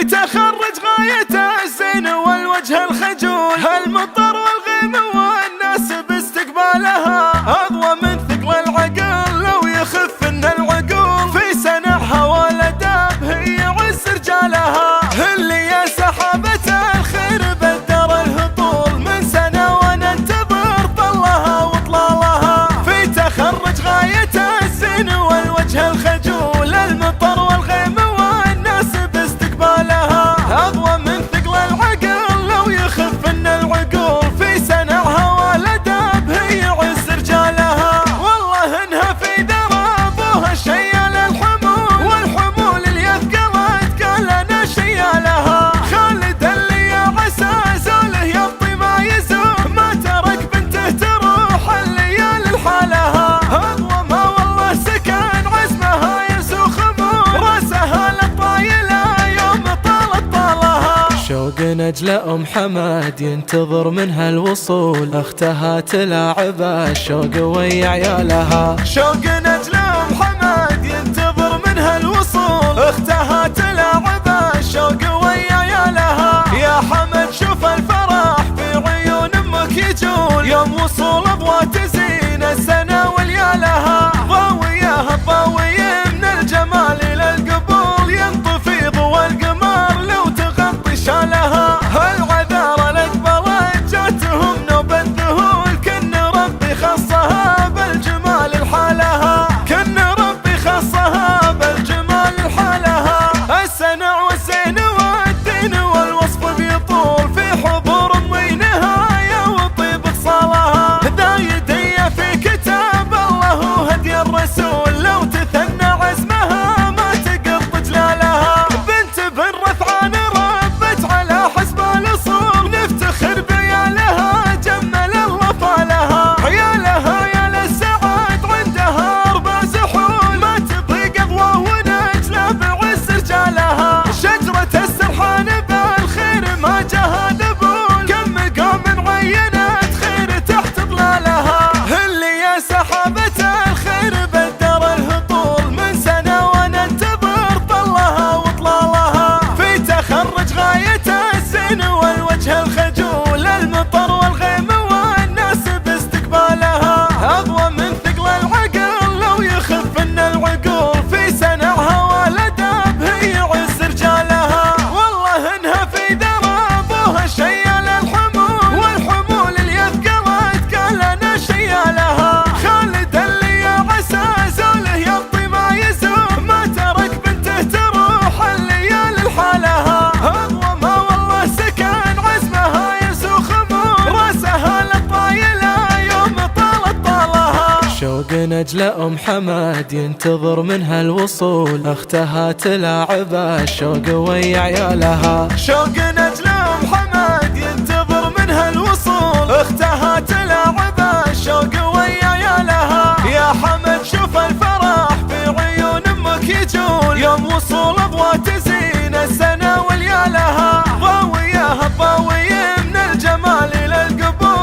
في تخرج غايته الزين والوجه الخجول، هالمطر والغيم والناس باستقبالها اضوى من ثقل العقل لو يخف ان العقول، في سنعها والاداب هي عز رجالها، اللي يا سحابة الخير بدر الهطول من سنة وننتظر طلها وطلالها، في تخرج غايته الزين والوجه الخجول، المطر والغيم والناس باستقبالها اضوى من ثقل العقل لو يخف ان العقول، في سنعها والاداب هي عز رجالها، والله انها في ذرابها شيال الحمول، والحمول اللي اثقلت قال انا شيالها، خالد اللي يا عسى زوله يبطي ما يزول، ما ترك بنته تروح الليالي لحالها، اضوى ما والله سكن عزمها يسوخ مول، راسها للطايله يوم طالت طالها، شوق نجل ام حماد ينتظر منها الوصول، اختها تلاعب الشوق ويا عيالها، شوق نجل ام حماد ينتظر منها الوصول، اختها تلاعب الشوق ويا عيالها، يا حمد شوف الفرح في عيون امك يجول، يوم وصول اضواء تزين السنه وليالها، ضاوياها الضاوية من الجمال الى القبول، ينطفي ضوى القمر لو تغطي شالها، العذارى الاقبلت جاتهم نوبة ذهول، كن ربي خصها بالجمال لحالها، كن ربي خصها بالجمال لحالها، السنع والزين والدين والوصف بيطول، في حضور امي نهايه وطيب اتصالها، ذا يدي في كتاب الله وهدي الرسول، لو تثنى عزمها ما تقط جلالها، بنت بن رفعان ربت على حسب الاصول، نفتخر بعيالها جمل الله طالها، عيالها يا للسعاد عندها اربع زحول، ما تبغي قضوه ونجله بعز رجالها، شجرة السرحان بالخير ما جاها ذبول، كم مقام عينت خير تحت ظلالها، اللي يا سحابة الخير بدر الهطول من سنة وننتظر طلها وطلالها، في تخرج غايته الزين والوجه الخجول، المطر والغيم والناس باستقبالها اضوى من ثقل العقل لو يخف ان العقول، في سنعها والاداب هي عز رجالها، والله انها في ذرابها شيال الحمول، والحمول اللي اثقلت قال انا شيالها، خالد اللي يا عسى زوله يبطي ما يزول، ما ترك بنته تروح الليالي لحالها، اضوى ما والله سكن عزمها يسوخ مول، راسها للطايله يوم طالت طالها، شوق نجل ام حماد ينتظر منها الوصول، اختها تلاعب الشوق ويا عيالها، شوق نجل ام حماد ينتظر منها الوصول، اختها تلاعب الشوق ويا عيالها، يا حمد شوف الفرح في عيون امك يجول، يوم وصول اضواء تزين السنه وليالها، ضاوياها الضاوية من الجمال الى القبول،